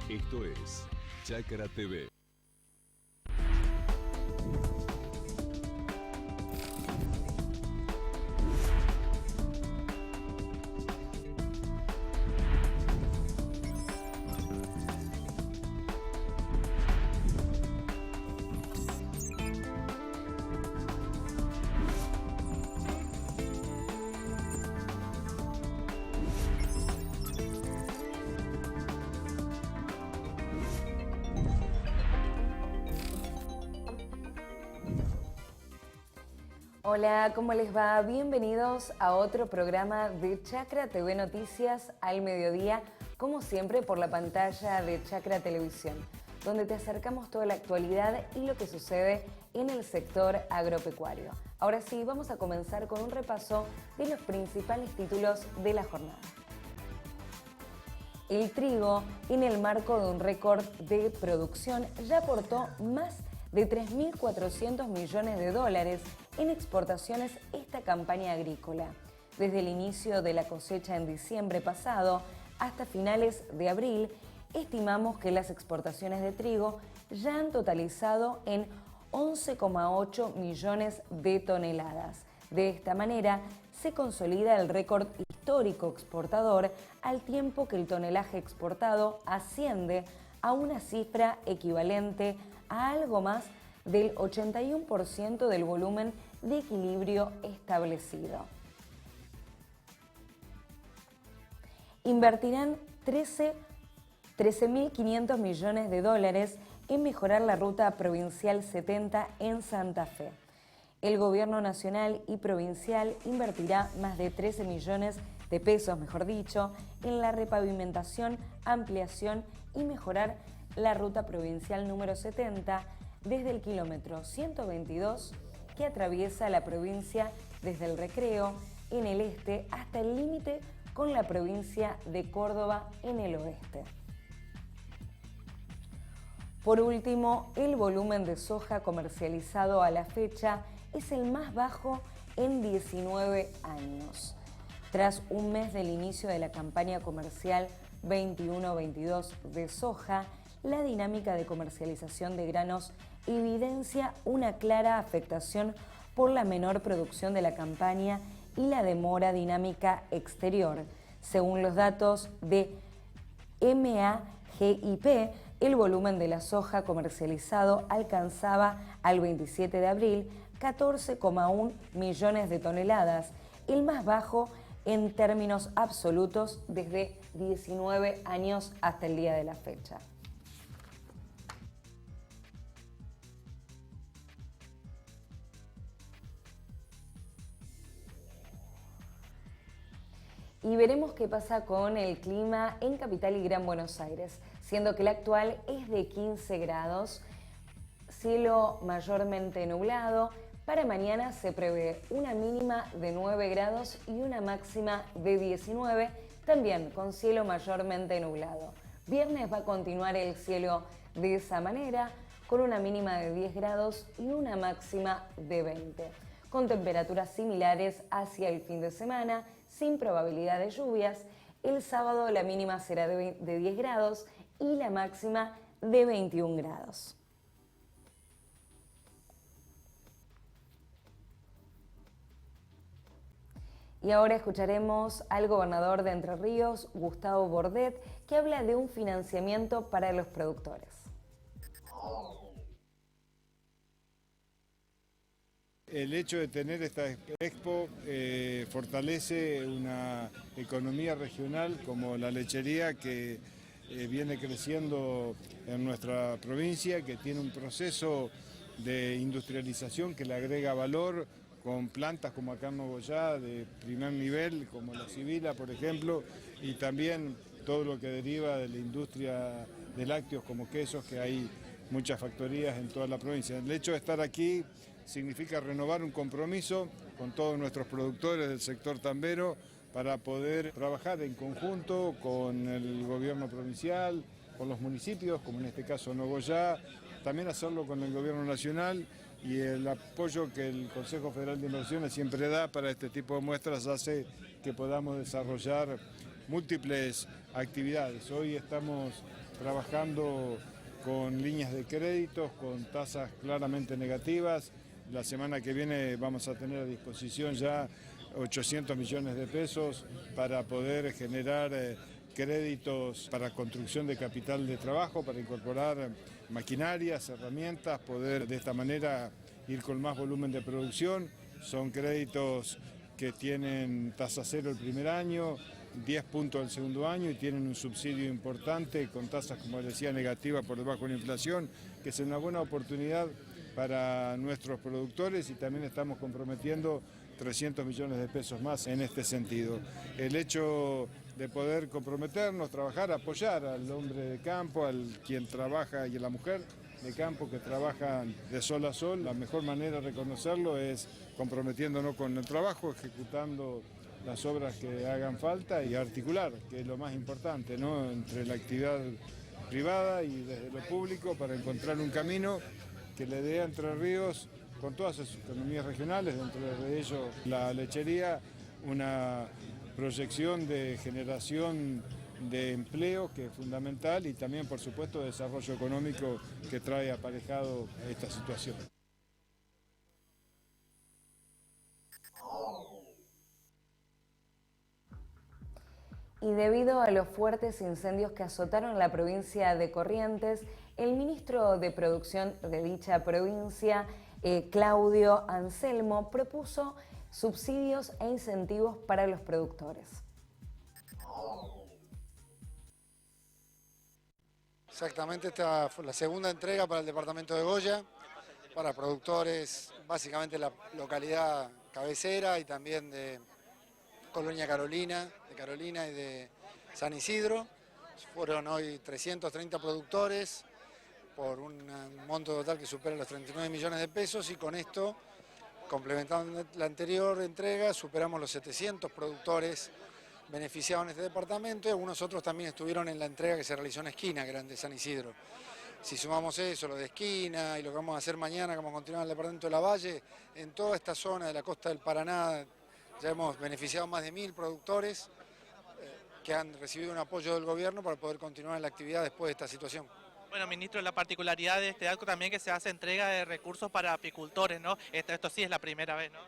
Esto es Chacra TV. Hola, ¿cómo les va? Bienvenidos a otro programa de Chacra TV Noticias al mediodía, como siempre por la pantalla de Chacra Televisión, donde te acercamos toda la actualidad y lo que sucede en el sector agropecuario. Ahora sí, vamos a comenzar con un repaso de los principales títulos de la jornada. El trigo, en el marco de un récord de producción, ya aportó más de 3.400 millones de dólares en exportaciones esta campaña agrícola. Desde el inicio de la cosecha en diciembre pasado hasta finales de abril, estimamos que las exportaciones de trigo ya han totalizado en 11,8 millones de toneladas. De esta manera, se consolida el récord histórico exportador al tiempo que el tonelaje exportado asciende a una cifra equivalente a algo más del 81% del volumen de equilibrio establecido. Invertirán 13.500 millones de dólares en mejorar la ruta provincial 70 en Santa Fe. El gobierno nacional y provincial invertirá más de 13 millones de pesos, mejor dicho, en la repavimentación, ampliación y mejorar la ruta provincial número 70 desde el kilómetro 122 que atraviesa la provincia desde el Recreo en el este hasta el límite con la provincia de Córdoba en el oeste. Por último, el volumen de soja comercializado a la fecha es el más bajo en 19 años. Tras un mes del inicio de la campaña comercial 21-22 de soja, la dinámica de comercialización de granos evidencia una clara afectación por la menor producción de la campaña y la demora dinámica exterior. Según los datos de MAGIP, el volumen de la soja comercializado alcanzaba al 27 de abril 14,1 millones de toneladas, el más bajo en términos absolutos desde 19 años hasta el día de la fecha. Y veremos qué pasa con el clima en Capital y Gran Buenos Aires, siendo que el actual es de 15 grados, cielo mayormente nublado. Para mañana se prevé una mínima de 9 grados y una máxima de 19, también con cielo mayormente nublado. Viernes va a continuar el cielo de esa manera, con una mínima de 10 grados y una máxima de 20, con temperaturas similares hacia el fin de semana, sin probabilidad de lluvias. El sábado la mínima será de 10 grados y la máxima de 21 grados. Y ahora escucharemos al gobernador de Entre Ríos, Gustavo Bordet, que habla de un financiamiento para los productores. El hecho de tener esta expo fortalece una economía regional como la lechería que viene creciendo en nuestra provincia, que tiene un proceso de industrialización que le agrega valor con plantas como acá en Nogoyá de primer nivel, como la Sibila, por ejemplo, y también todo lo que deriva de la industria de lácteos como quesos, que hay muchas factorías en toda la provincia. El hecho de estar aquí significa renovar un compromiso con todos nuestros productores del sector tambero para poder trabajar en conjunto con el gobierno provincial, con los municipios, como en este caso Nogoyá, también hacerlo con el gobierno nacional, y el apoyo que el Consejo Federal de Inversiones siempre da para este tipo de muestras hace que podamos desarrollar múltiples actividades. Hoy estamos trabajando con líneas de créditos, con tasas claramente negativas. La semana que viene vamos a tener a disposición ya 800 millones de pesos para poder generar créditos para construcción de capital de trabajo, para incorporar maquinarias, herramientas, poder de esta manera ir con más volumen de producción. Son créditos que tienen tasa cero el primer año, 10 puntos el segundo año y tienen un subsidio importante con tasas, como decía, negativas por debajo de la inflación, que es una buena oportunidad para nuestros productores y también estamos comprometiendo 300 millones de pesos más en este sentido. El hecho de poder comprometernos, trabajar, apoyar al hombre de campo, al quien trabaja y a la mujer de campo que trabajan de sol a sol, la mejor manera de reconocerlo es comprometiéndonos con el trabajo, ejecutando las obras que hagan falta y articular, que es lo más importante, ¿no?, entre la actividad privada y desde lo público para encontrar un camino que le dé a Entre Ríos, con todas sus economías regionales, dentro de ello la lechería, una proyección de generación de empleo que es fundamental y también, por supuesto, desarrollo económico que trae aparejado esta situación. Y debido a los fuertes incendios que azotaron la provincia de Corrientes, el ministro de Producción de dicha provincia, Claudio Anselmo, propuso subsidios e incentivos para los productores. Exactamente, esta fue la segunda entrega para el departamento de Goya, para productores básicamente de la localidad cabecera y también de Colonia Carolina y de San Isidro. Fueron hoy 330 productores por un monto total que supera los 39 millones de pesos y con esto, complementando la anterior entrega, superamos los 700 productores beneficiados en este departamento y algunos otros también estuvieron en la entrega que se realizó en Esquina, que eran de San Isidro. Si sumamos eso, lo de Esquina y lo que vamos a hacer mañana, que vamos a continuar en el departamento de Lavalle, en toda esta zona de la costa del Paraná ya hemos beneficiado más de 1000 productores que han recibido un apoyo del gobierno para poder continuar en la actividad después de esta situación. Bueno, ministro, la particularidad de este acto también que se hace entrega de recursos para apicultores, ¿no? Esto sí es la primera vez, ¿no?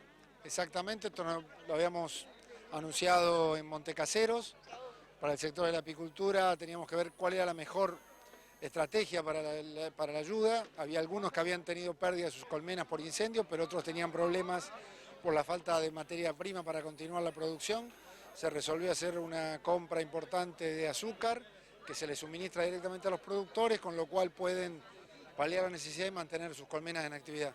Exactamente, esto lo habíamos anunciado en Montecaseros. Para el sector de la apicultura teníamos que ver cuál era la mejor estrategia para la ayuda. Había algunos que habían tenido pérdida de sus colmenas por incendio, pero otros tenían problemas por la falta de materia prima para continuar la producción. Se resolvió hacer una compra importante de azúcar que se les suministra directamente a los productores, con lo cual pueden paliar la necesidad de mantener sus colmenas en actividad.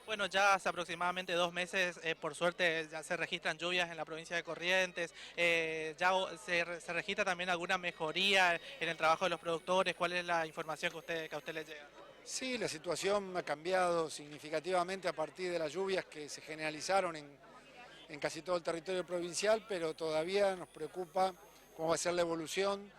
Bueno, ya hace aproximadamente 2 meses, por suerte, ya se registran lluvias en la provincia de Corrientes. ¿Ya se registra también alguna mejoría en el trabajo de los productores? ¿Cuál es la información que a usted le llega? Sí, la situación ha cambiado significativamente a partir de las lluvias que se generalizaron en casi todo el territorio provincial, pero todavía nos preocupa cómo va a ser la evolución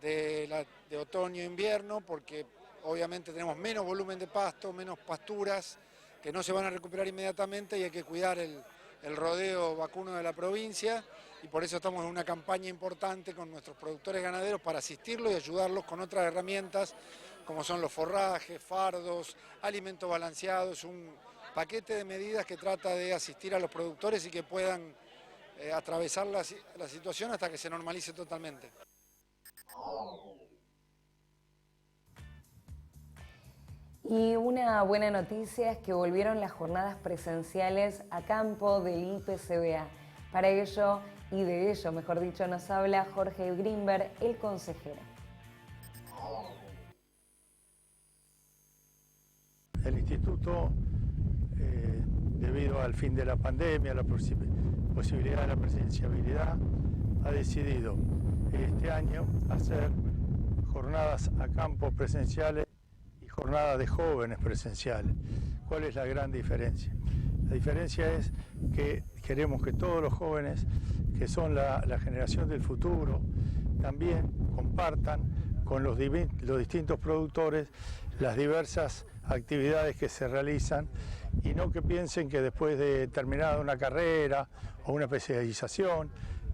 de otoño-invierno, porque obviamente tenemos menos volumen de pasto, menos pasturas, que no se van a recuperar inmediatamente y hay que cuidar el rodeo vacuno de la provincia y por eso estamos en una campaña importante con nuestros productores ganaderos para asistirlos y ayudarlos con otras herramientas como son los forrajes, fardos, alimentos balanceados, un paquete de medidas que trata de asistir a los productores y que puedan atravesar la situación hasta que se normalice totalmente. Y una buena noticia es que volvieron las jornadas presenciales a campo del IPCBA. Para ello, y de ello, mejor dicho, nos habla Jorge Grimberg, el consejero. El instituto, debido al fin de la pandemia, la posibilidad de la presenciabilidad, ha decidido este año hacer jornadas a campo presenciales y jornadas de jóvenes presenciales. ¿Cuál es la gran diferencia? La diferencia es que queremos que todos los jóvenes, que son la generación del futuro, también compartan con los distintos productores las diversas actividades que se realizan y no que piensen que después de terminada una carrera o una especialización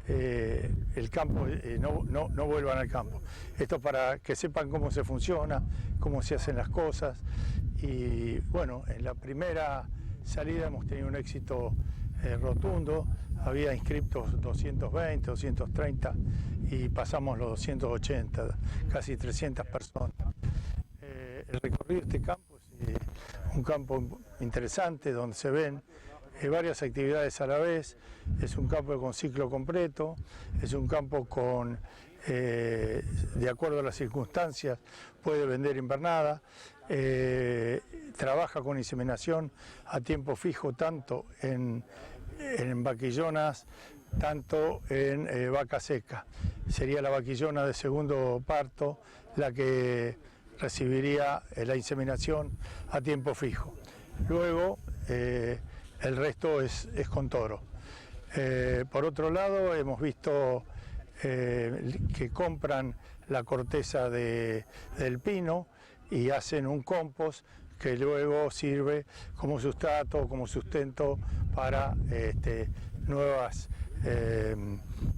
el campo, no vuelvan al campo. Esto para que sepan cómo se funciona, cómo se hacen las cosas. Y bueno, en la primera salida hemos tenido un éxito rotundo. Había inscriptos 220, 230 y pasamos los 280, casi 300 personas. El recorrido de este campo es un campo interesante donde se ven varias actividades a la vez. Es un campo con ciclo completo, es un campo con, de acuerdo a las circunstancias, puede vender invernada, trabaja con inseminación a tiempo fijo tanto en vaquillonas, tanto en vaca seca. Sería la vaquillona de segundo parto la que recibiría la inseminación a tiempo fijo. Luego el resto es con toro. Por otro lado, hemos visto que compran la corteza del pino y hacen un compost que luego sirve como sustrato, como sustento para nuevas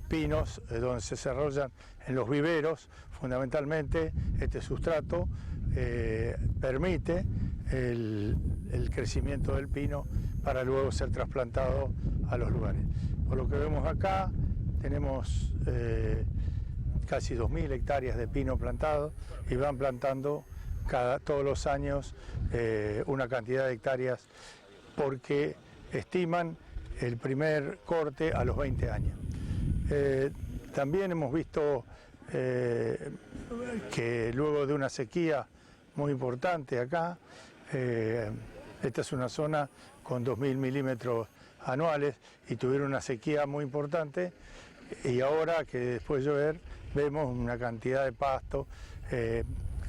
pinos donde se desarrollan en los viveros. Fundamentalmente este sustrato permite el crecimiento del pino para luego ser trasplantado a los lugares. Por lo que vemos acá, tenemos casi 2.000 hectáreas de pino plantado y van plantando todos los años una cantidad de hectáreas porque estiman el primer corte a los 20 años. También hemos visto que luego de una sequía muy importante acá, esta es una zona con 2.000 milímetros anuales y tuvieron una sequía muy importante, y ahora que después de llover vemos una cantidad de pasto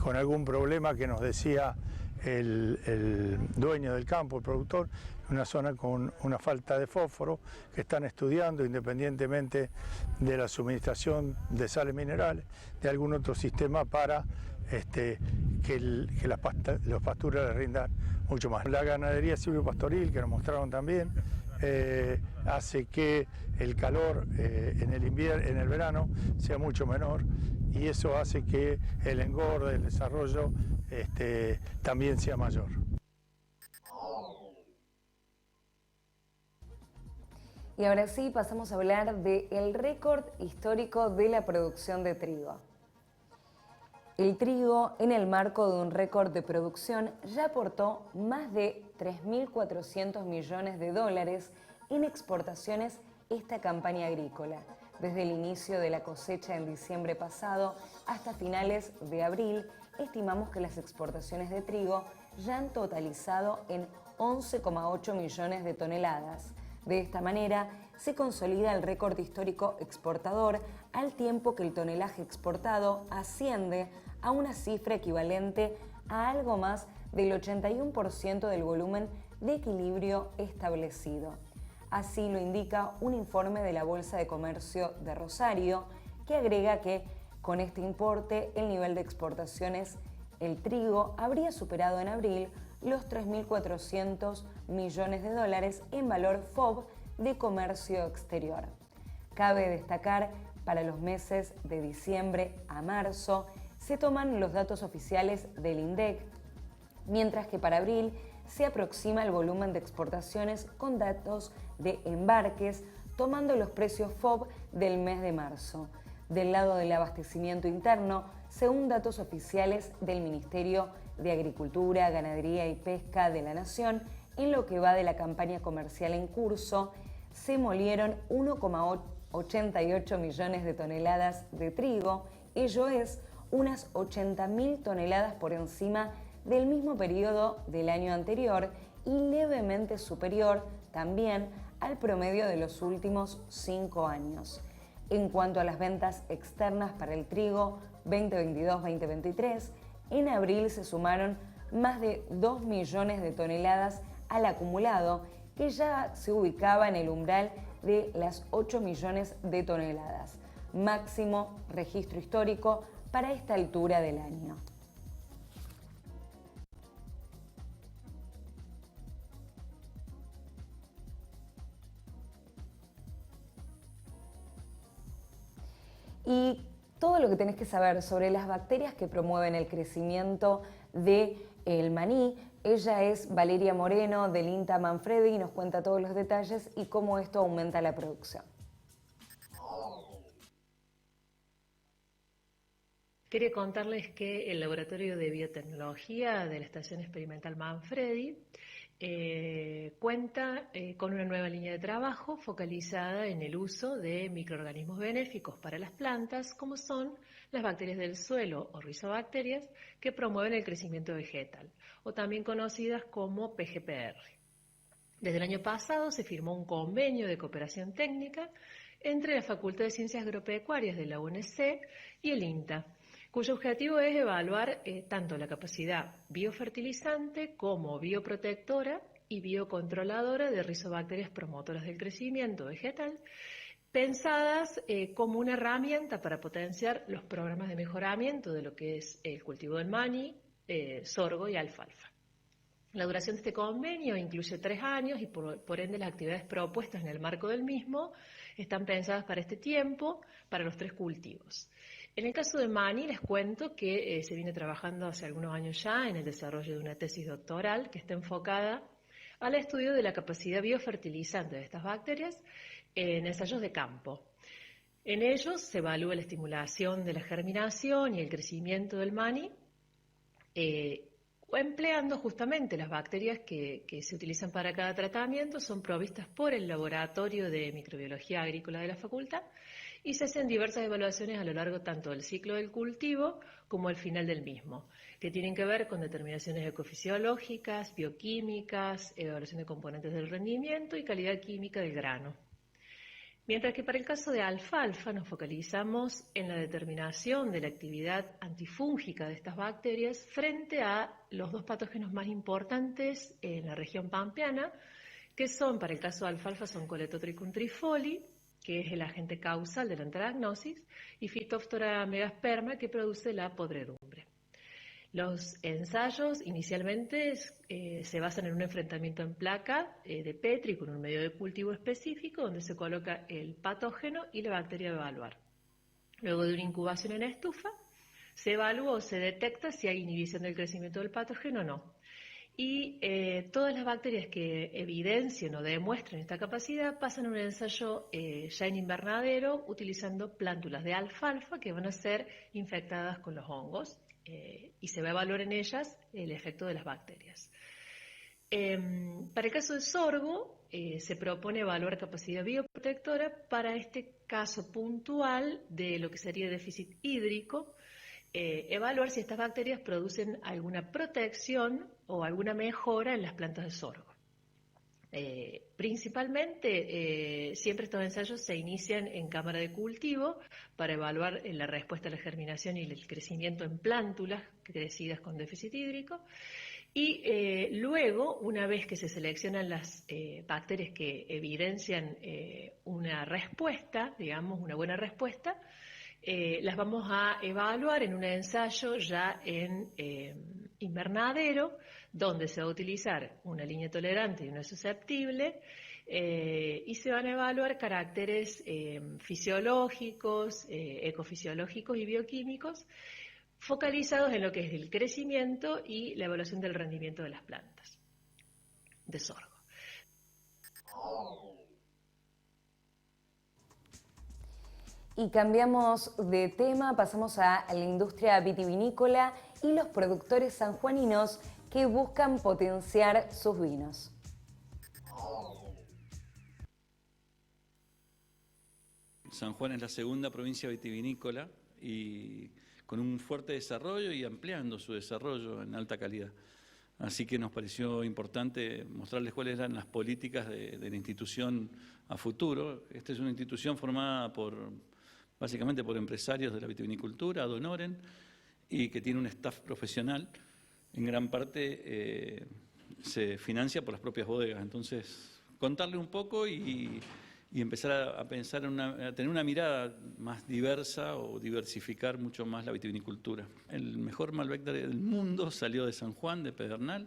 con algún problema que nos decía el dueño del campo, el productor, una zona con una falta de fósforo que están estudiando independientemente de la suministración de sales minerales, de algún otro sistema para que los pasturas les rindan mucho más. La ganadería silvopastoril, que nos mostraron también, hace que el calor en el verano sea mucho menor, y eso hace que el engorde, el desarrollo también sea mayor. Y ahora sí pasamos a hablar del récord histórico de la producción de trigo. El trigo, en el marco de un récord de producción, ya aportó más de 3.400 millones de dólares en exportaciones esta campaña agrícola. Desde el inicio de la cosecha en diciembre pasado hasta finales de abril, estimamos que las exportaciones de trigo ya han totalizado en 11,8 millones de toneladas. De esta manera, se consolida el récord histórico exportador, al tiempo que el tonelaje exportado asciende a una cifra equivalente a algo más del 81% del volumen de equilibrio establecido. Así lo indica un informe de la Bolsa de Comercio de Rosario, que agrega que con este importe el nivel de exportaciones, el trigo, habría superado en abril los 3.400 millones de dólares en valor FOB de comercio exterior. Cabe destacar, para los meses de diciembre a marzo, se toman los datos oficiales del INDEC, mientras que para abril se aproxima el volumen de exportaciones con datos de embarques, tomando los precios FOB del mes de marzo. Del lado del abastecimiento interno, según datos oficiales del Ministerio de Agricultura, Ganadería y Pesca de la Nación, en lo que va de la campaña comercial en curso, se molieron 1,88 millones de toneladas de trigo, ello es unas 80.000 toneladas por encima del mismo periodo del año anterior y levemente superior también al promedio de los últimos 5 años. En cuanto a las ventas externas para el trigo 2022-2023, en abril se sumaron más de 2 millones de toneladas al acumulado, que ya se ubicaba en el umbral de las 8 millones de toneladas, máximo registro histórico para esta altura del año. y todo lo que tenés que saber sobre las bacterias que promueven el crecimiento del maní. Ella es Valeria Moreno del INTA Manfredi y nos cuenta todos los detalles y cómo esto aumenta la producción. Quería contarles que el Laboratorio de Biotecnología de la Estación Experimental Manfredi cuenta con una nueva línea de trabajo focalizada en el uso de microorganismos benéficos para las plantas, como son las bacterias del suelo o rizobacterias que promueven el crecimiento vegetal, o también conocidas como PGPR. Desde el año pasado se firmó un convenio de cooperación técnica entre la Facultad de Ciencias Agropecuarias de la UNC y el INTA, cuyo objetivo es evaluar tanto la capacidad biofertilizante como bioprotectora y biocontroladora de rizobacterias promotoras del crecimiento vegetal, pensadas como una herramienta para potenciar los programas de mejoramiento de lo que es el cultivo del maní, sorgo y alfalfa. La duración de este convenio incluye 3 años y por ende las actividades propuestas en el marco del mismo están pensadas para este tiempo, para los 3 cultivos. En el caso de maní les cuento que se viene trabajando hace algunos años ya en el desarrollo de una tesis doctoral que está enfocada al estudio de la capacidad biofertilizante de estas bacterias en ensayos de campo. En ellos se evalúa la estimulación de la germinación y el crecimiento del maní, empleando justamente las bacterias que se utilizan para cada tratamiento, son provistas por el Laboratorio de Microbiología Agrícola de la Facultad y se hacen diversas evaluaciones a lo largo tanto del ciclo del cultivo como al final del mismo, que tienen que ver con determinaciones ecofisiológicas, bioquímicas, evaluación de componentes del rendimiento y calidad química del grano. Mientras que para el caso de alfalfa nos focalizamos en la determinación de la actividad antifúngica de estas bacterias frente a los 2 patógenos más importantes en la región pampeana, que son, para el caso de alfalfa, son Coletotrichum trifoli, que es el agente causal de la antragnosis, y Phytophthora megasperma, que produce la podredumbre. Los ensayos inicialmente se basan en un enfrentamiento en placa de Petri con un medio de cultivo específico donde se coloca el patógeno y la bacteria a evaluar. Luego de una incubación en estufa, se evalúa o se detecta si hay inhibición del crecimiento del patógeno o no. Y todas las bacterias que evidencien o demuestren esta capacidad pasan a un ensayo ya en invernadero utilizando plántulas de alfalfa que van a ser infectadas con los hongos y se va a evaluar en ellas el efecto de las bacterias. Para el caso de sorgo se propone evaluar capacidad bioprotectora para este caso puntual de lo que sería déficit hídrico, evaluar si estas bacterias producen alguna protección o alguna mejora en las plantas de sorgo. Principalmente, siempre estos ensayos se inician en cámara de cultivo para evaluar la respuesta a la germinación y el crecimiento en plántulas crecidas con déficit hídrico. Y luego, una vez que se seleccionan las bacterias que evidencian una respuesta, digamos, una buena respuesta, las vamos a evaluar en un ensayo ya en invernadero, donde se va a utilizar una línea tolerante y una susceptible, y se van a evaluar caracteres fisiológicos, ecofisiológicos y bioquímicos, focalizados en lo que es el crecimiento y la evaluación del rendimiento de las plantas de sorgo. Y cambiamos de tema, pasamos a la industria vitivinícola y los productores sanjuaninos que buscan potenciar sus vinos. San Juan es la segunda provincia vitivinícola y con un fuerte desarrollo y ampliando su desarrollo en alta calidad. Así que nos pareció importante mostrarles cuáles eran las políticas de la institución a futuro. Esta es una institución formada básicamente por empresarios de la vitivinicultura, ad honorem, y que tiene un staff profesional. En gran parte se financia por las propias bodegas. Entonces, contarle un poco y empezar a pensar a tener una mirada más diversa o diversificar mucho más la vitivinicultura. El mejor Malbec del mundo salió de San Juan, de Pedernal,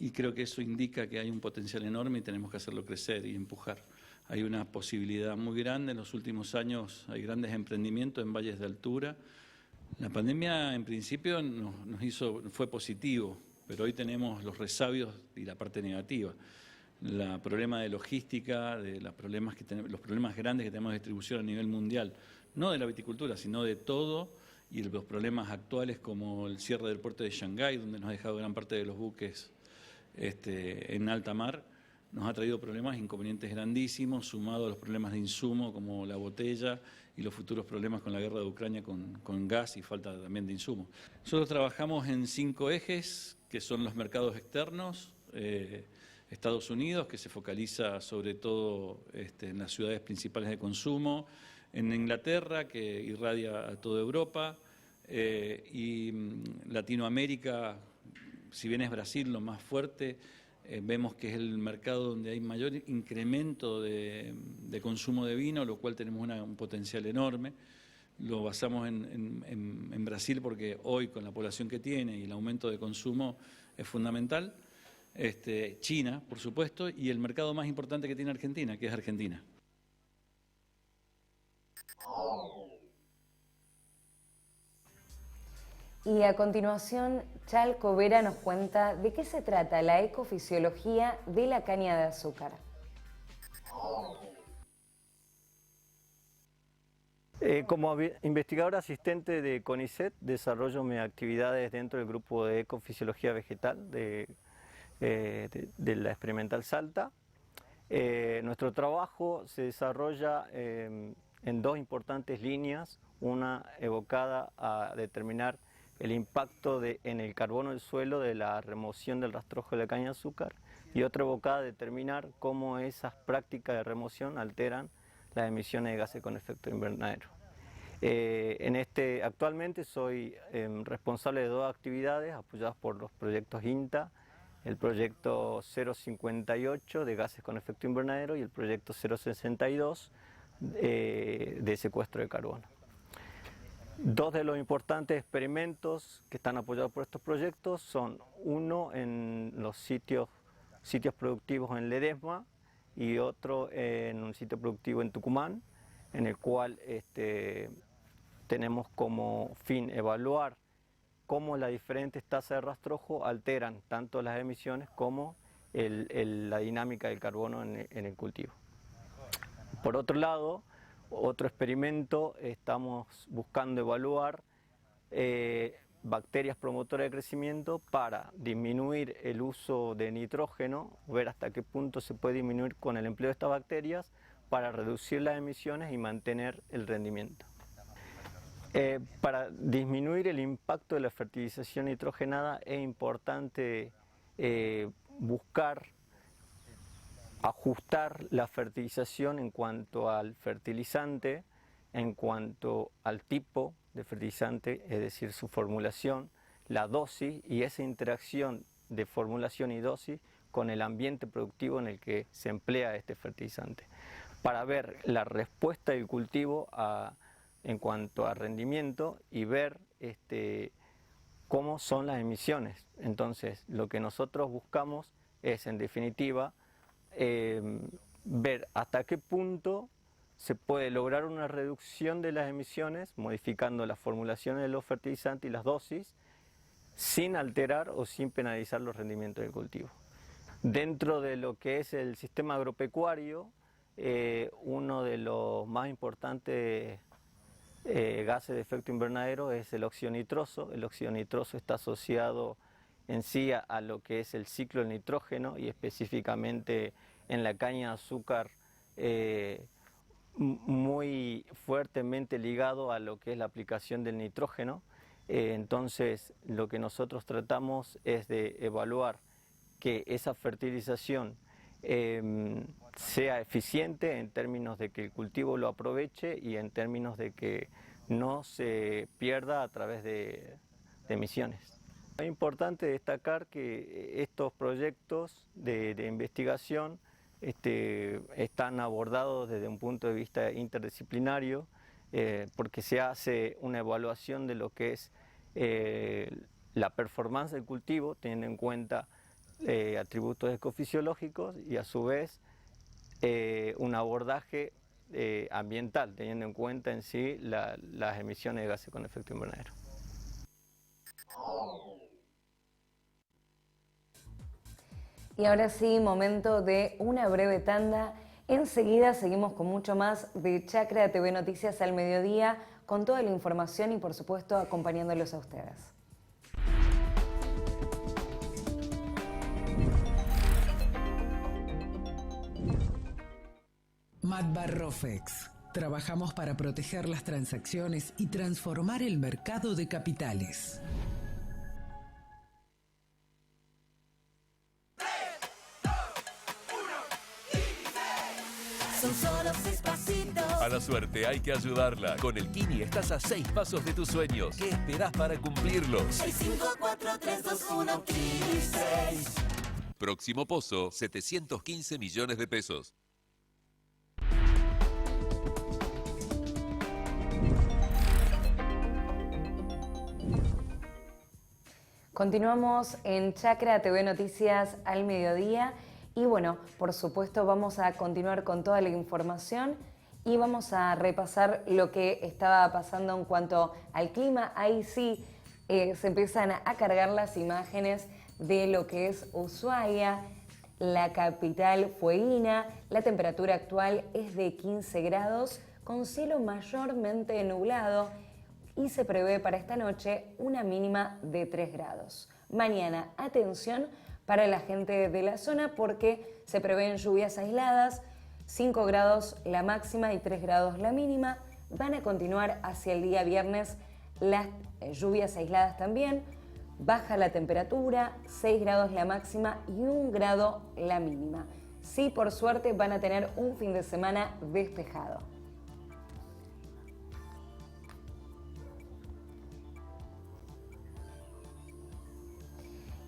y creo que eso indica que hay un potencial enorme y tenemos que hacerlo crecer y empujar. hay una posibilidad muy grande. En los últimos años hay grandes emprendimientos en valles de altura. La pandemia en principio fue positivo, pero hoy tenemos los resabios y la parte negativa. El problema de logística, de los problemas grandes que tenemos de distribución a nivel mundial, no de la viticultura, sino de todo, y los problemas actuales como el cierre del puerto de Shanghái, donde nos ha dejado gran parte de los buques en alta mar, nos ha traído problemas, inconvenientes grandísimos, sumado a los problemas de insumo como la botella y los futuros problemas con la guerra de Ucrania con gas y falta también de insumos. Nosotros trabajamos en 5 ejes, que son los mercados externos, Estados Unidos, que se focaliza sobre todo en las ciudades principales de consumo, en Inglaterra, que irradia a toda Europa, y Latinoamérica, si bien es Brasil lo más fuerte, vemos que es el mercado donde hay mayor incremento de consumo de vino, lo cual tenemos un potencial enorme. Lo basamos en Brasil porque hoy, con la población que tiene y el aumento de consumo, es fundamental. China, por supuesto, y el mercado más importante que tiene Argentina, que es Argentina. Y a continuación, Chalco Vera nos cuenta de qué se trata la ecofisiología de la caña de azúcar. Como investigador asistente de CONICET, desarrollo mis actividades dentro del grupo de ecofisiología vegetal de la Experimental Salta. Nuestro trabajo se desarrolla en 2 importantes líneas, una evocada a determinar el impacto en el carbono del suelo de la remoción del rastrojo de la caña de azúcar, y otra evocada a determinar cómo esas prácticas de remoción alteran las emisiones de gases con efecto invernadero. Actualmente soy responsable de 2 actividades apoyadas por los proyectos INTA, el proyecto 058 de gases con efecto invernadero y el proyecto 062 de secuestro de carbono. 2 de los importantes experimentos que están apoyados por estos proyectos son uno en los sitios productivos en Ledesma y otro en un sitio productivo en Tucumán, en el cual tenemos como fin evaluar cómo las diferentes tasas de rastrojo alteran tanto las emisiones como la dinámica del carbono en el cultivo. Por otro lado, otro experimento, estamos buscando evaluar bacterias promotoras de crecimiento para disminuir el uso de nitrógeno, ver hasta qué punto se puede disminuir con el empleo de estas bacterias para reducir las emisiones y mantener el rendimiento. Para disminuir el impacto de la fertilización nitrogenada es importante buscar ajustar la fertilización en cuanto al fertilizante, en cuanto al tipo de fertilizante, es decir, su formulación, la dosis y esa interacción de formulación y dosis con el ambiente productivo en el que se emplea este fertilizante, para ver la respuesta del cultivo en cuanto a rendimiento y ver cómo son las emisiones. Entonces, lo que nosotros buscamos es, en definitiva, ver hasta qué punto se puede lograr una reducción de las emisiones modificando las formulaciones de los fertilizantes y las dosis sin alterar o sin penalizar los rendimientos del cultivo. Dentro de lo que es el sistema agropecuario, uno de los más importantes gases de efecto invernadero es el óxido nitroso. El óxido nitroso está asociado en sí a lo que es el ciclo del nitrógeno y específicamente en la caña de azúcar muy fuertemente ligado a lo que es la aplicación del nitrógeno. Entonces lo que nosotros tratamos es de evaluar que esa fertilización sea eficiente en términos de que el cultivo lo aproveche y en términos de que no se pierda a través de emisiones. Es importante destacar que estos proyectos de investigación están abordados desde un punto de vista interdisciplinario, porque se hace una evaluación de lo que es la performance del cultivo, teniendo en cuenta atributos ecofisiológicos y a su vez un abordaje ambiental, teniendo en cuenta en sí las emisiones de gases con efecto invernadero. Y ahora sí, momento de una breve tanda. Enseguida seguimos con mucho más de Chacra TV Noticias al mediodía, con toda la información y por supuesto acompañándolos a ustedes. Matbarrofex. Trabajamos para proteger las transacciones y transformar el mercado de capitales. Son solo 6 pasitos. A la suerte hay que ayudarla. Con el Kini estás a 6 pasos de tus sueños. ¿Qué esperás para cumplirlos? 6, 5, 4, 3, 2, 1, Kini 6. Próximo pozo, 715 millones de pesos. Continuamos en Chacra TV Noticias al mediodía. Y bueno, por supuesto vamos a continuar con toda la información y vamos a repasar lo que estaba pasando en cuanto al clima. Ahí sí se empiezan a cargar las imágenes de lo que es Ushuaia, la capital fueguina. La temperatura actual es de 15 grados con cielo mayormente nublado y se prevé para esta noche una mínima de 3 grados. Mañana, atención para la gente de la zona porque se prevén lluvias aisladas, 5 grados la máxima y 3 grados la mínima. Van a continuar hacia el día viernes las lluvias aisladas también. Baja la temperatura, 6 grados la máxima y 1 grado la mínima. Sí, por suerte van a tener un fin de semana despejado.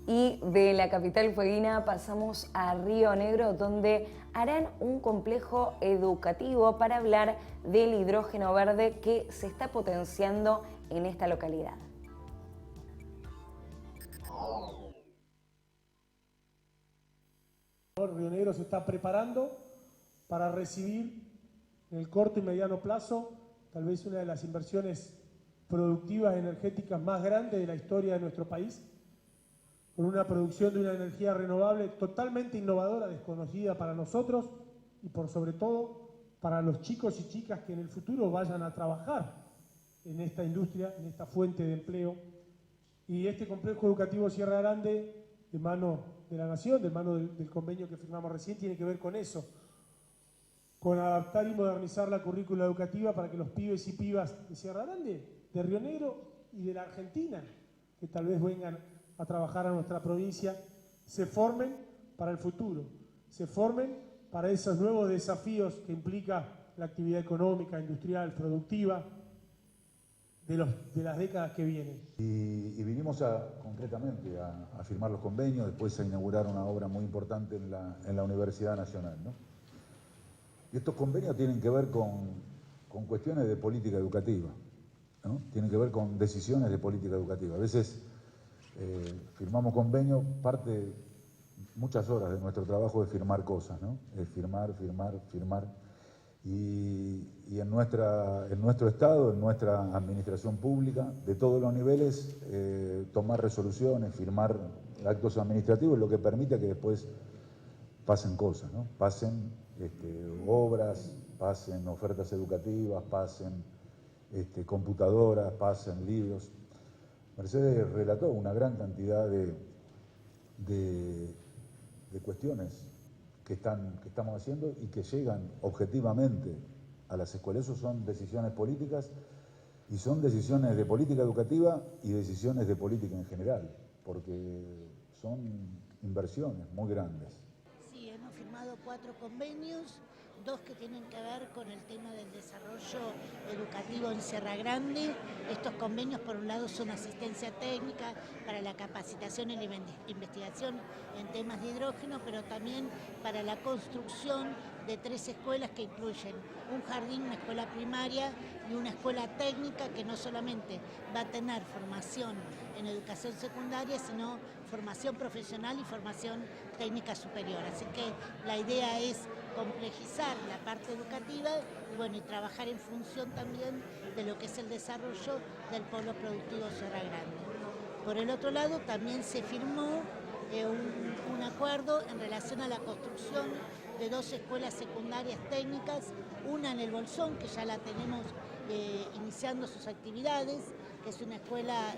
Y de la capital fueguina pasamos a Río Negro, donde harán un complejo educativo para hablar del hidrógeno verde que se está potenciando en esta localidad. Río Negro se está preparando para recibir en el corto y mediano plazo tal vez una de las inversiones productivas energéticas más grandes de la historia de nuestro país, con una producción de una energía renovable totalmente innovadora, desconocida para nosotros y por sobre todo para los chicos y chicas que en el futuro vayan a trabajar en esta industria, en esta fuente de empleo. Y este complejo educativo Sierra Grande, de mano de la Nación, de mano del convenio que firmamos recién, tiene que ver con eso, con adaptar y modernizar la currícula educativa para que los pibes y pibas de Sierra Grande, de Río Negro y de la Argentina, que tal vez vengan a trabajar a nuestra provincia, se formen para el futuro, se formen para esos nuevos desafíos que implica la actividad económica, industrial, productiva de las décadas que vienen. Y vinimos concretamente a firmar los convenios, después a inaugurar una obra muy importante en la Universidad Nacional, ¿no? Y estos convenios tienen que ver con cuestiones de política educativa, ¿no? Tienen que ver con decisiones de política educativa. A veces firmamos convenios, parte muchas horas de nuestro trabajo es firmar cosas, ¿no? Es firmar. Y en nuestro Estado, en nuestra administración pública, de todos los niveles, tomar resoluciones, firmar actos administrativos, lo que permite que después pasen cosas, ¿no? Pasen obras, pasen ofertas educativas, pasen computadoras, pasen libros. Mercedes relató una gran cantidad de cuestiones que estamos haciendo y que llegan objetivamente a las escuelas. Eso son decisiones políticas y son decisiones de política educativa y decisiones de política en general, porque son inversiones muy grandes. Sí, hemos firmado 4 convenios, 2 que tienen que ver con el tema del desarrollo educativo en Sierra Grande. Estos convenios, por un lado, son asistencia técnica para la capacitación y la investigación en temas de hidrógeno, pero también para la construcción de 3 escuelas que incluyen un jardín, una escuela primaria y una escuela técnica que no solamente va a tener formación en educación secundaria, sino formación profesional y formación técnica superior. Así que la idea es complejizar la parte educativa y, bueno, y trabajar en función también de lo que es el desarrollo del polo productivo Serra Grande. Por el otro lado, también se firmó un acuerdo en relación a la construcción de 2 escuelas secundarias técnicas, una en el Bolsón, que ya la tenemos iniciando sus actividades, que es una escuela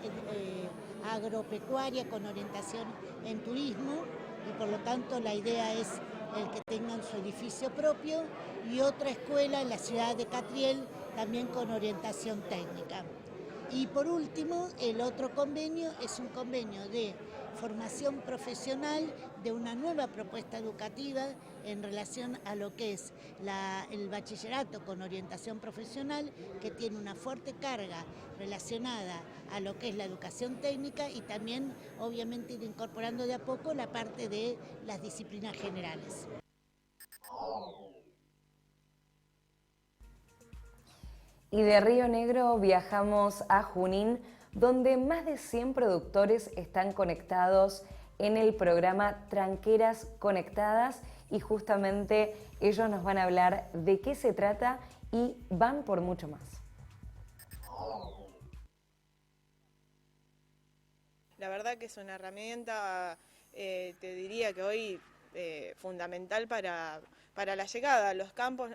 agropecuaria con orientación en turismo, y por lo tanto la idea es el que tengan su edificio propio, y otra escuela en la ciudad de Catriel, también con orientación técnica. Y por último, el otro convenio es un convenio de formación profesional de una nueva propuesta educativa en relación a lo que es el bachillerato con orientación profesional, que tiene una fuerte carga relacionada a lo que es la educación técnica y también obviamente ir incorporando de a poco la parte de las disciplinas generales. Y de Río Negro viajamos a Junín, donde más de 100 productores están conectados en el programa Tranqueras Conectadas, y justamente ellos nos van a hablar de qué se trata y van por mucho más. La verdad que es una herramienta, te diría que hoy fundamental para la llegada a los campos,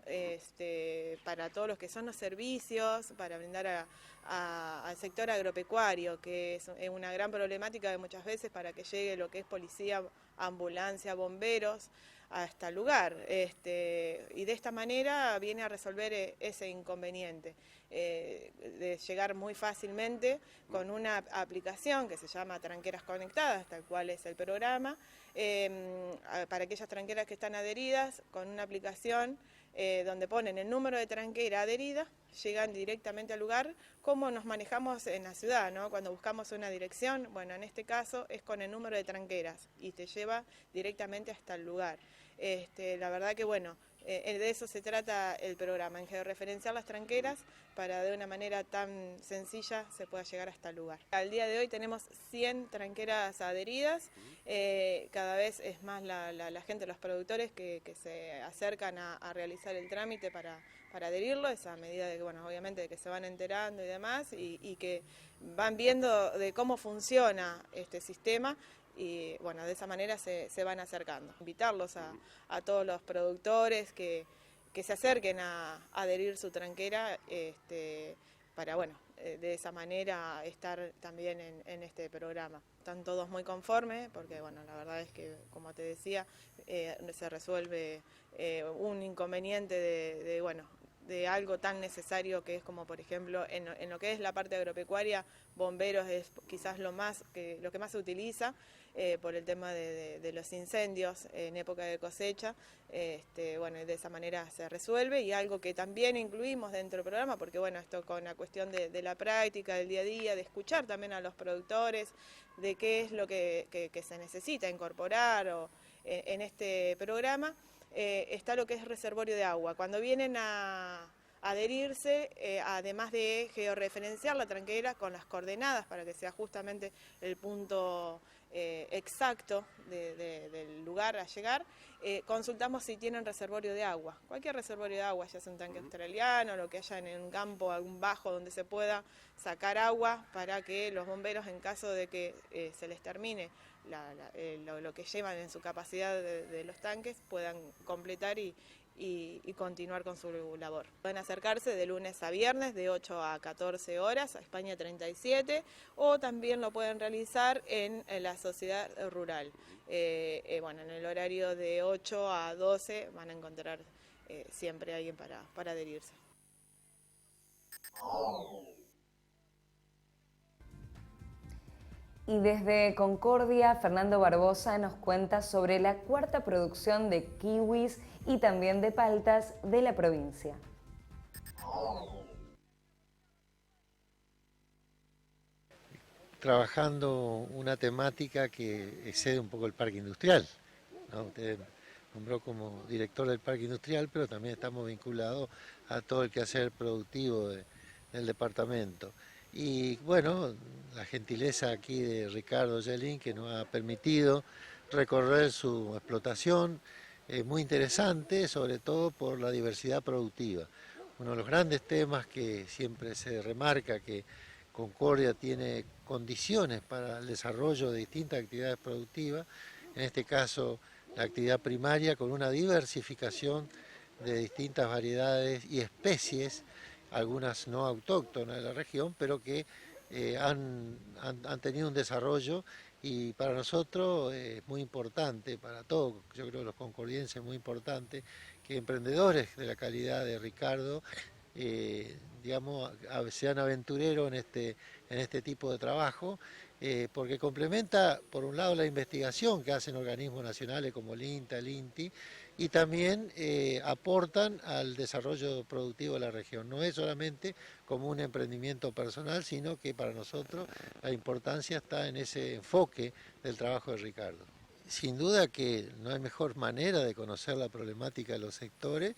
para todos los que son los servicios, para brindar al sector agropecuario, que es una gran problemática de muchas veces para que llegue lo que es policía, ambulancia, bomberos hasta el lugar, y de esta manera viene a resolver ese inconveniente, de llegar muy fácilmente con una aplicación que se llama Tranqueras Conectadas, tal cual es el programa, para aquellas tranqueras que están adheridas, con una aplicación donde ponen el número de tranquera adherida, llegan directamente al lugar, como nos manejamos en la ciudad, ¿no? Cuando buscamos una dirección, bueno, en este caso es con el número de tranqueras y te lleva directamente hasta el lugar. La verdad que, bueno, de eso se trata el programa, en georreferenciar las tranqueras para de una manera tan sencilla se pueda llegar hasta el lugar. Al día de hoy tenemos 100 tranqueras adheridas, cada vez es más la gente, los productores que se acercan a realizar el trámite para adherirlo, es a medida de que, bueno, obviamente de que se van enterando y demás, y que van viendo de cómo funciona este sistema. Y bueno, de esa manera se van acercando. Invitarlos a todos los productores que se acerquen a adherir su tranquera, para, bueno, de esa manera estar también en este programa. Están todos muy conformes porque, bueno, la verdad es que, como te decía, se resuelve un inconveniente de algo tan necesario que es como, por ejemplo, en lo que es la parte agropecuaria, bomberos es quizás lo que más se utiliza por el tema de los incendios en época de cosecha. Bueno, de esa manera se resuelve, y algo que también incluimos dentro del programa, porque bueno, esto con la cuestión de la práctica, del día a día, de escuchar también a los productores, de qué es lo que se necesita incorporar en este programa. Está lo que es reservorio de agua. Cuando vienen a adherirse, además de georreferenciar la tranquera con las coordenadas para que sea justamente el punto exacto del lugar a llegar, consultamos si tienen reservorio de agua. Cualquier reservorio de agua, ya sea un tanque australiano, lo que haya en un campo, algún bajo donde se pueda sacar agua para que los bomberos, en caso de que se les termine lo que llevan en su capacidad de los tanques, puedan completar y continuar con su labor. Pueden acercarse de lunes a viernes de 8 a 14 horas a España 37, o también lo pueden realizar en la sociedad rural. Bueno, en el horario de 8 a 12 van a encontrar siempre alguien para adherirse. Y desde Concordia, Fernando Barbosa nos cuenta sobre la cuarta producción de kiwis y también de paltas de la provincia. Trabajando una temática que excede un poco el parque industrial, ¿no? Ustedes nombró como director del parque industrial, pero también estamos vinculados a todo el quehacer productivo del departamento. Y bueno, la gentileza aquí de Ricardo Yelin, que nos ha permitido recorrer su explotación, muy interesante, sobre todo por la diversidad productiva. Uno de los grandes temas que siempre se remarca, que Concordia tiene condiciones para el desarrollo de distintas actividades productivas, en este caso la actividad primaria con una diversificación de distintas variedades y especies, algunas no autóctonas de la región, pero que han tenido un desarrollo y para nosotros es muy importante, para todos, yo creo que los concordienses es muy importante, que emprendedores de la calidad de Ricardo, digamos, sean aventureros en este tipo de trabajo, porque complementa, por un lado, la investigación que hacen organismos nacionales como el INTA, el INTI, y también aportan al desarrollo productivo de la región. No es solamente como un emprendimiento personal, sino que para nosotros la importancia está en ese enfoque del trabajo de Ricardo. Sin duda que no hay mejor manera de conocer la problemática de los sectores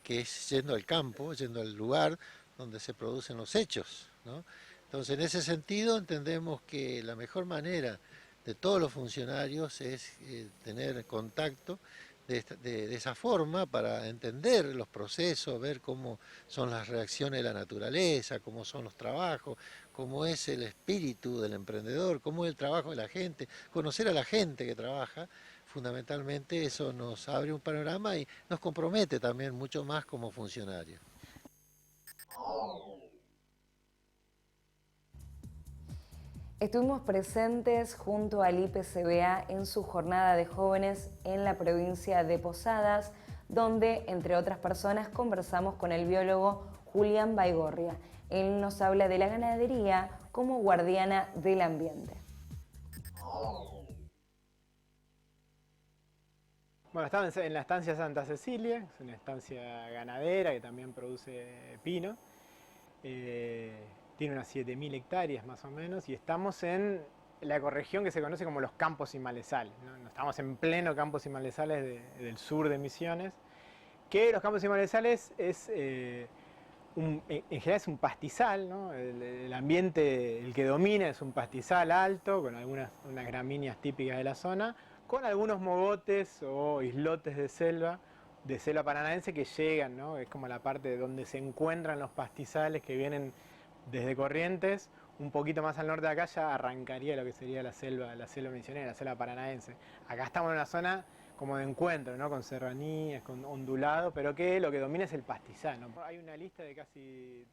que es yendo al campo, yendo al lugar donde se producen los hechos, ¿no? Entonces, en ese sentido, entendemos que la mejor manera de todos los funcionarios es tener contacto de esa forma para entender los procesos, ver cómo son las reacciones de la naturaleza, cómo son los trabajos, cómo es el espíritu del emprendedor, cómo es el trabajo de la gente, conocer a la gente que trabaja. Fundamentalmente eso nos abre un panorama y nos compromete también mucho más como funcionarios. Estuvimos presentes junto al IPCBA en su jornada de jóvenes en la provincia de Posadas, donde, entre otras personas, conversamos con el biólogo Julián Baigorria. Él nos habla de la ganadería como guardiana del ambiente. Bueno, estamos en la estancia Santa Cecilia, es una estancia ganadera que también produce pino. Tiene unas 7.000 hectáreas más o menos y estamos en la ecorregión que se conoce como los campos y malezales, ¿no? Estamos en pleno campos y malezales del sur de Misiones, que los campos y malezales es, en general es un pastizal, ¿no? El ambiente, el que domina es un pastizal alto, con unas gramíneas típicas de la zona, con algunos mogotes o islotes de selva paranaense que llegan, ¿no? Es como la parte donde se encuentran los pastizales que vienen desde Corrientes, un poquito más al norte de acá ya arrancaría lo que sería la selva misionera, la selva paranaense. Acá estamos en una zona como de encuentro, ¿no? Con serranías, con ondulado, pero que lo que domina es el pastizal, ¿no? Hay una lista de casi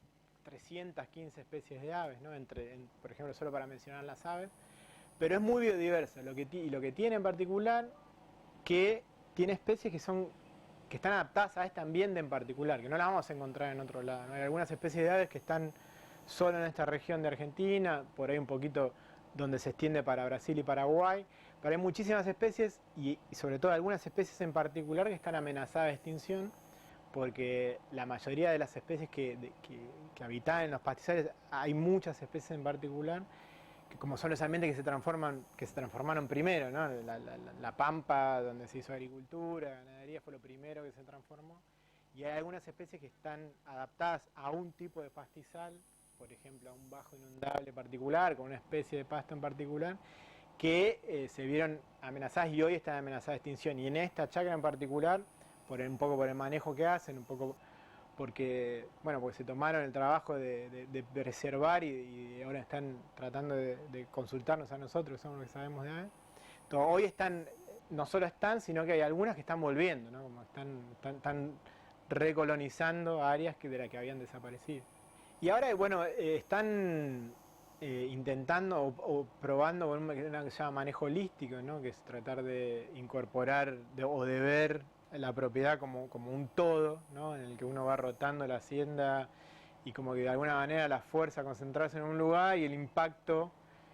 315 especies de aves, ¿no? Por ejemplo, solo para mencionar las aves, pero es muy biodiversa, y lo que tiene en particular, que tiene especies que están adaptadas a este ambiente en particular, que no las vamos a encontrar en otro lado, ¿no? Hay algunas especies de aves que están solo en esta región de Argentina, por ahí un poquito donde se extiende para Brasil y Paraguay, pero hay muchísimas especies y sobre todo algunas especies en particular que están amenazadas de extinción, porque la mayoría de las especies que habitan en los pastizales, hay muchas especies en particular, que como son los ambientes que se transformaron primero, ¿no? La pampa donde se hizo agricultura, ganadería fue lo primero que se transformó, y hay algunas especies que están adaptadas a un tipo de pastizal, por ejemplo a un bajo inundable particular, con una especie de pasto en particular, que se vieron amenazadas y hoy están amenazadas de extinción. Y en esta chacra en particular, un poco por el manejo que hacen, un poco porque se tomaron el trabajo de preservar y ahora están tratando de consultarnos a nosotros, que somos los que sabemos de aves. Entonces, hoy no solo están, sino que hay algunas que están volviendo, ¿no? Como están recolonizando áreas de las que habían desaparecido. Y ahora, están intentando o probando con una que se llama manejo holístico, ¿no? Que es tratar de incorporar o de ver la propiedad como un todo, ¿no? En el que uno va rotando la hacienda y como que de alguna manera la fuerza a concentrarse en un lugar y el impacto,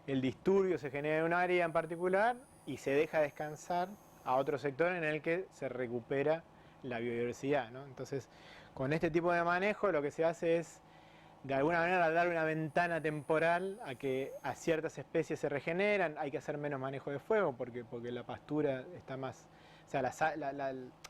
el disturbio se genera en un área en particular y se deja descansar a otro sector en el que se recupera la biodiversidad, ¿no? Entonces, con este tipo de manejo lo que se hace es de alguna manera dar una ventana temporal a ciertas especies se regeneran. Hay que hacer menos manejo de fuego porque la pastura está más O sea,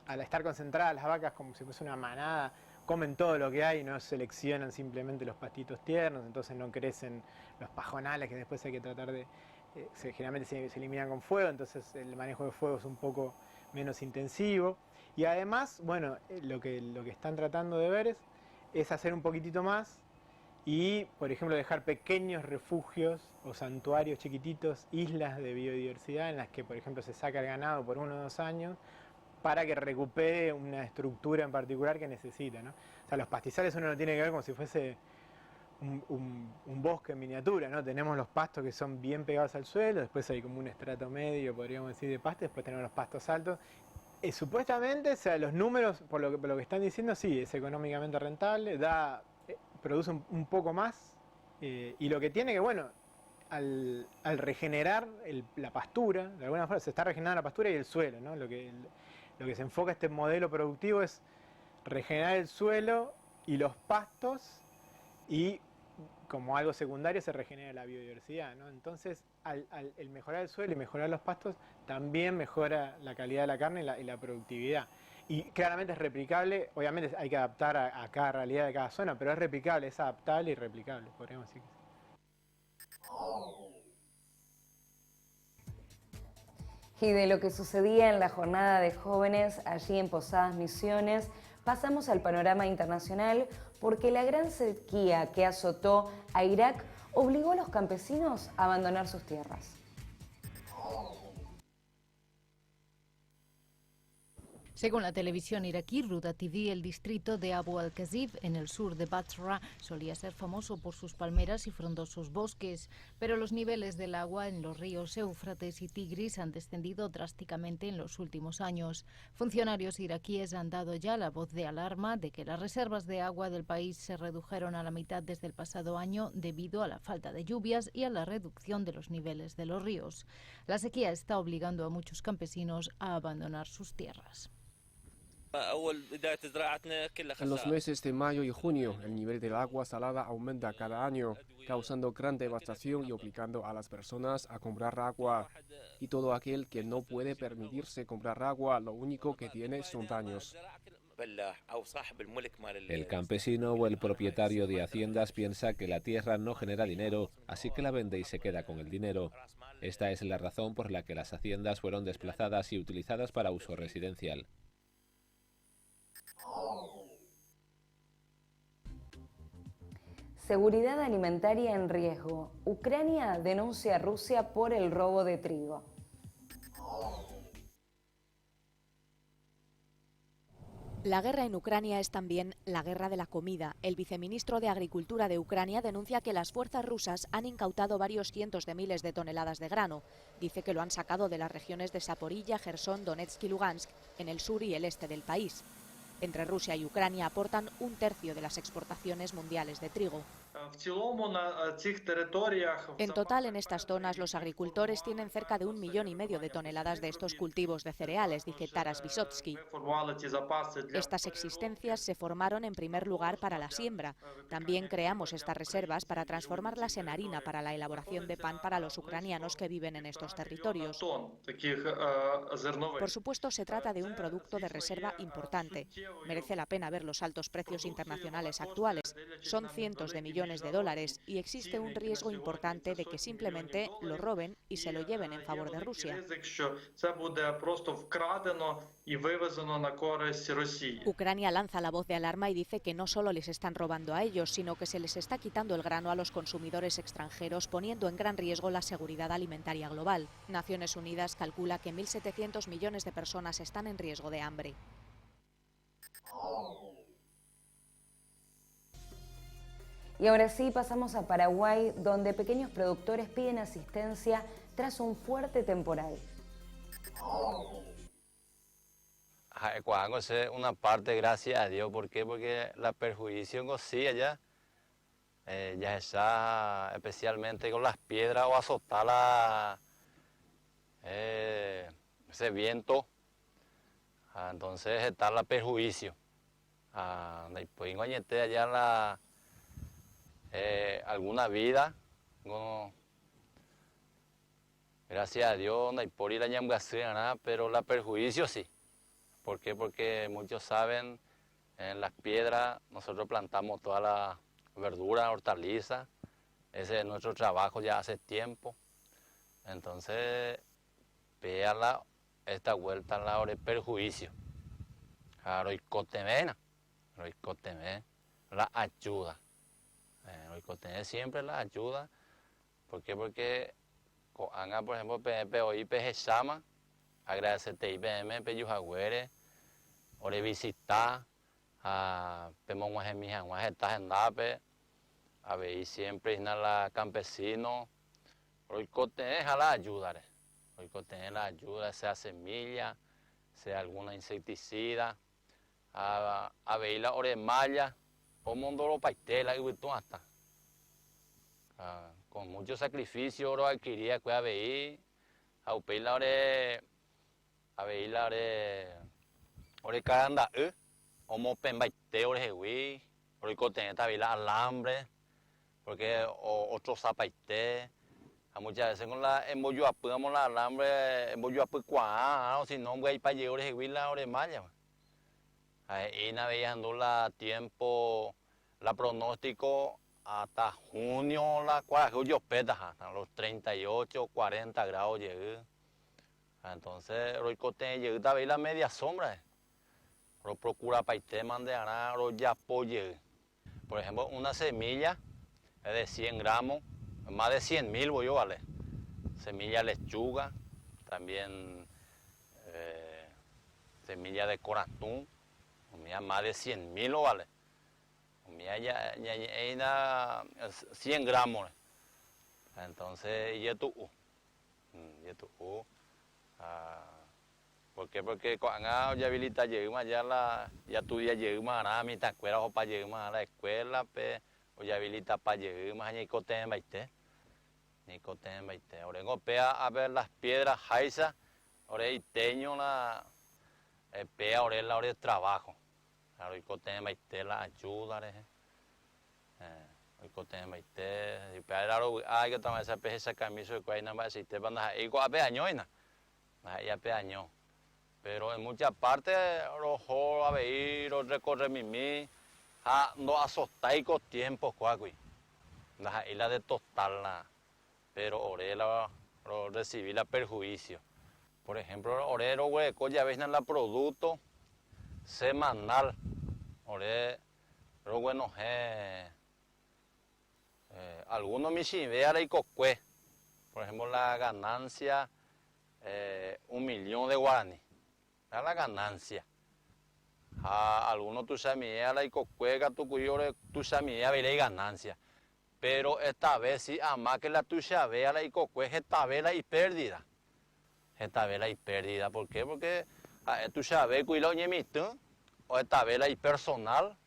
al estar concentradas las vacas como si fuese una manada, comen todo lo que hay, no seleccionan simplemente los pastitos tiernos, entonces no crecen los pajonales que después hay que tratar de... generalmente se eliminan con fuego, entonces el manejo de fuego es un poco menos intensivo. Y además, bueno, lo que están tratando de ver es hacer un poquitito más y, por ejemplo, dejar pequeños refugios o santuarios chiquititos, islas de biodiversidad en las que, por ejemplo, se saca el ganado por 1 o 2 años para que recupere una estructura en particular que necesita, ¿no? O sea, los pastizales uno lo tiene que ver como si fuese un bosque en miniatura, ¿no? Tenemos los pastos que son bien pegados al suelo, después hay como un estrato medio, podríamos decir, de pasto, después tenemos los pastos altos. Supuestamente, o sea, los números, por lo que están diciendo, sí, es económicamente rentable, produce un poco más, y lo que tiene que, bueno, al regenerar la pastura, de alguna forma se está regenerando la pastura y el suelo, ¿no? Lo que se enfoca este modelo productivo es regenerar el suelo y los pastos, y como algo secundario se regenera la biodiversidad, ¿no? Entonces, el mejorar el suelo y mejorar los pastos también mejora la calidad de la carne y la productividad. Y claramente es replicable, obviamente hay que adaptar a cada realidad de cada zona, pero es replicable, es adaptable y replicable, podríamos decir. Y de lo que sucedía en la jornada de jóvenes allí en Posadas Misiones, pasamos al panorama internacional porque la gran sequía que azotó a Irak obligó a los campesinos a abandonar sus tierras. Según la televisión iraquí Ruda TV, el distrito de Abu al-Qazib, en el sur de Basra, solía ser famoso por sus palmeras y frondosos bosques, pero los niveles del agua en los ríos Éufrates y Tigris han descendido drásticamente en los últimos años. Funcionarios iraquíes han dado ya la voz de alarma de que las reservas de agua del país se redujeron a la mitad desde el pasado año debido a la falta de lluvias y a la reducción de los niveles de los ríos. La sequía está obligando a muchos campesinos a abandonar sus tierras. En los meses de mayo y junio, el nivel del agua salada aumenta cada año, causando gran devastación y obligando a las personas a comprar agua. Y todo aquel que no puede permitirse comprar agua, lo único que tiene son daños. El campesino o el propietario de haciendas piensa que la tierra no genera dinero, así que la vende y se queda con el dinero. Esta es la razón por la que las haciendas fueron desplazadas y utilizadas para uso residencial. Seguridad alimentaria en riesgo. Ucrania denuncia a Rusia por el robo de trigo. La guerra en Ucrania es también la guerra de la comida. El viceministro de Agricultura de Ucrania denuncia que las fuerzas rusas han incautado varios cientos de miles de toneladas de grano. Dice que lo han sacado de las regiones de Zaporilla, Jersón, Donetsk y Lugansk, en el sur y el este del país. Entre Rusia y Ucrania aportan 1/3 de las exportaciones mundiales de trigo. En total, en estas zonas, los agricultores tienen cerca de 1,5 millones de toneladas de estos cultivos de cereales, dice Taras Vysotsky. Estas existencias se formaron en primer lugar para la siembra. También creamos estas reservas para transformarlas en harina para la elaboración de pan para los ucranianos que viven en estos territorios. Por supuesto, se trata de un producto de reserva importante. Merece la pena ver los altos precios internacionales actuales. Son cientos de millones de dólares y existe un riesgo importante de que simplemente lo roben y se lo lleven en favor de Rusia. Ucrania lanza la voz de alarma y dice que no solo les están robando a ellos, sino que se les está quitando el grano a los consumidores extranjeros, poniendo en gran riesgo la seguridad alimentaria global. Naciones Unidas calcula que 1.700 millones de personas están en riesgo de hambre. Y ahora sí pasamos a Paraguay, donde pequeños productores piden asistencia tras un fuerte temporal. Una parte, gracias a Dios. ¿Por qué? Porque la perjuicio sí allá ya está, especialmente con las piedras o azotar ese viento. Entonces está la perjuicio. Después allá alguna vida Gracias a Dios, no hay por ir a ñamgasea, pero la perjuicio sí. ¿Por qué? Porque muchos saben, en las piedras nosotros plantamos toda la verdura, hortaliza. Ese es nuestro trabajo ya hace tiempo. Entonces, véala esta vuelta la hora de perjuicio. Roicotemena, la ayuda. Roicotemena siempre la ayuda. ¿Por qué? Porque Coanga, por ejemplo, hoy Pejechama, agradecerte IBM, Peyujagüere, ore visitar, a Pemonguajemija, Guajetajanape, a ver siempre la campesino. Roicotemena la ayuda. Roicotemena la ayuda, sea semilla, sea alguna insecticida, a ver la oremalla, o mundo lo paitela y hasta. Con mucho sacrificio, oro adquiría que a ver la ore caranda, o mopen baite, ore hewi, ore coteneta, a ver la alambre, porque otro zapaite. Muchas veces con la emboyuapú, damos la alambre, emboyuapú cuá, o si no, voy a ir para llegar a hewi la oremalla. Y navegando la tiempo, la pronóstico, hasta junio, la julio peta, hasta los 38, 40 grados llegué. Entonces, roicote llegué a ver la media sombra. Pero procura para te mandear, ya apoye. Por ejemplo, una semilla es de 100 gramos, más de 100.000 voy yo, ¿vale? Semilla lechuga, también semilla de corazón, más de 100.000, ¿vale? Ya 100 gramos. Entonces, y esto, ¿por qué? Porque cuando ya habilita llegamos ya tú ya llegamos a mi tacuera o para llegar a la escuela, o ya habilita para llegar a ni coten baite. Ahora vengo a ver las piedras jaisa, ahora y teño la pea, ahora la hora de trabajo. Ahora y coten baite la ayuda, y coten baite, y para hay que tomar esa peje esa camisa que hay nada más si te van a ir a peañoina, ya peaño. Pero en muchas partes rojo a ver, recorre mimi, no asostaico tiempo cuacui, la isla de tostarla, pero orela recibí la perjuicio. Por ejemplo, orero hueco ya ves en la producto semanal, ore pero bueno algunos michiveara y cocue, por ejemplo la ganancia 1.000.000 de guaraní, la ganancia. Algunos tu samía y cocuega tu cuyore tu samía veré ganancia, pero esta vez sí más que la tu vea y cocuega esta vez la y pérdida. Esta vez la y pérdida, ¿por qué? Porque tu sabe cuilo ñemito o esta vez la y personal.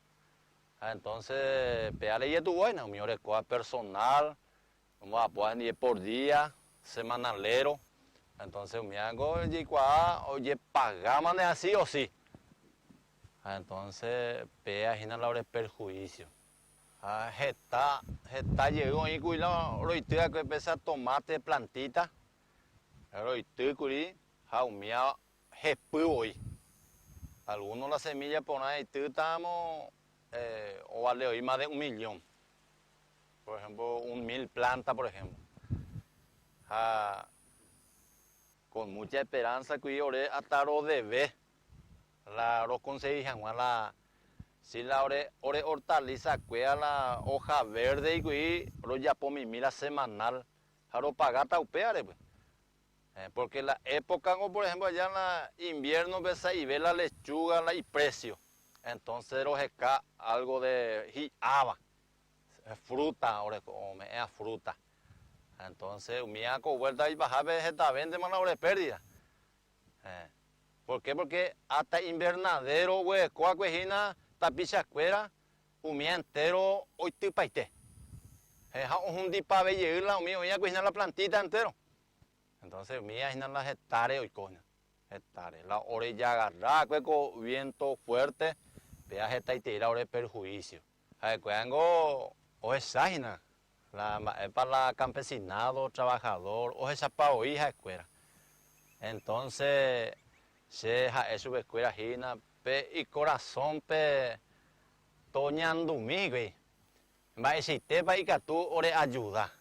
Entonces, peale y tu buena, mi orecoa personal, como apuan y por día, semanalero. Entonces, me hago oye, pagamos así o sí. Entonces, pea y la hora de perjuicio. Gesta llegó y cuidado, roitea que pesa tomate, plantita. Roitea curí, jaumía, jepu hoy. Algunos la semilla por ahí, estamos. O vale hoy más de 1.000.000. Por ejemplo, 1.000 plantas, por ejemplo. Con mucha esperanza que yo hasta lo debe. Lo conseguían, si la ore hortaliza, cuea la hoja verde y lo ya por mi mira semanal. Lo pagata upeare, pues. Porque la época, como por ejemplo, allá en invierno, ves ahí, ve la lechuga y precio. Entonces, algo de hiaba, fruta, ahora come fruta. Entonces, mía con vuelta y bajar vegetamente más la hora de pérdida. ¿Por qué? Porque hasta invernadero, güey, coacuejina, tapicha cuera, mía entero, hoy te paite. Un dipa ve llegarla, mía, voy a cocinar la plantita entero. Entonces, mía, es las hectáreas hoy coña. La orilla agarrada, con viento fuerte. Vea esta y tira ahora el perjuicio. Cuando o es ságina, para campesinado, trabajador, o esa para hija escuela. Entonces, se es su escuela gina, y corazón, toñando mi, güey. Va a decir, tepa y que tú ore ayuda.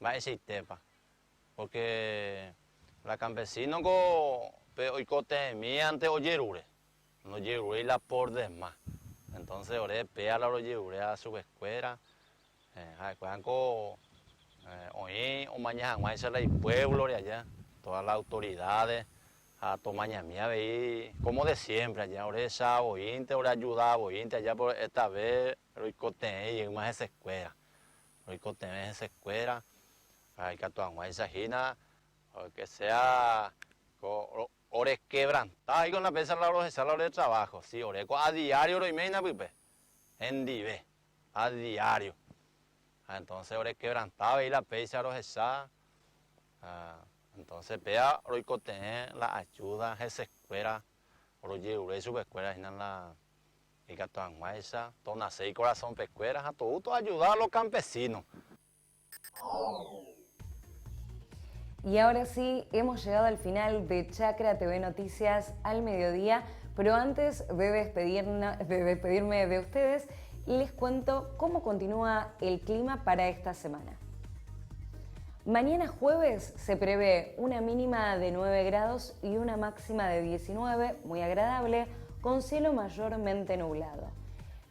Va a decir, tepa. Porque la campesino hoy cote mi ante oyerure. No yerure la por demás. Entonces, ore pea la oyerure a su escuela. Hoy o mañana va a ser el pueblo de allá. Todas las autoridades. A tomaña mía veí como de siempre allá, ahora esa bointe, ahora ayudaba bointe allá por esta vez, hoy coté y más esa escuela, hoy coté esa escuela, hay que actuar esa gina, que sea, ore quebrantada y con la pesa la hora de trabajo, sí, ore a diario lo imagina pipe, en dive, a diario, entonces ore quebrantada y la pesa lo esa. Entonces, vea, hoy tener la ayuda a esa escuela, hoy llevo su escuela, y la y que toda esa, todo nace y corazón pescueras, a todo ayudar a los campesinos. Y ahora sí, hemos llegado al final de Chacra TV Noticias al mediodía, pero antes de despedirme de ustedes, les cuento cómo continúa el clima para esta semana. Mañana jueves se prevé una mínima de 9 grados y una máxima de 19, muy agradable, con cielo mayormente nublado.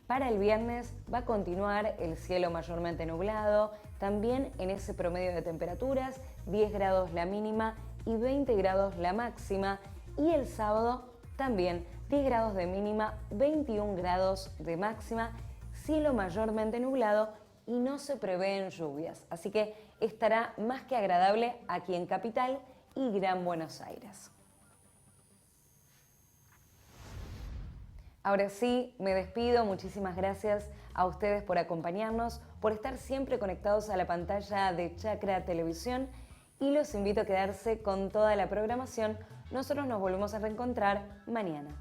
Para el viernes va a continuar el cielo mayormente nublado, también en ese promedio de temperaturas, 10 grados la mínima y 20 grados la máxima. Y el sábado también 10 grados de mínima, 21 grados de máxima, cielo mayormente nublado y no se prevén lluvias. Así que estará más que agradable aquí en Capital y Gran Buenos Aires. Ahora sí, me despido. Muchísimas gracias a ustedes por acompañarnos, por estar siempre conectados a la pantalla de Chacra Televisión y los invito a quedarse con toda la programación. Nosotros nos volvemos a reencontrar mañana.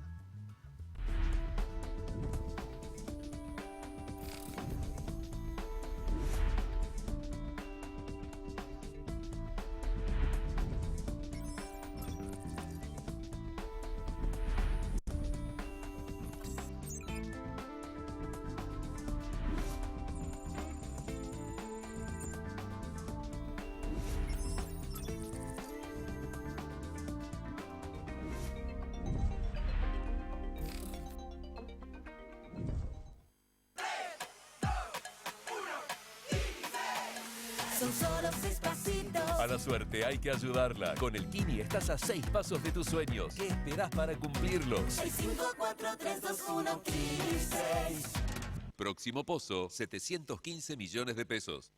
Son solo 6 pasitos. A la suerte hay que ayudarla. Con el Kini estás a 6 pasos de tus sueños. ¿Qué esperás para cumplirlos? 6, 5, 4, 3, 2, 1, Kini 6. Próximo pozo, 715 millones de pesos.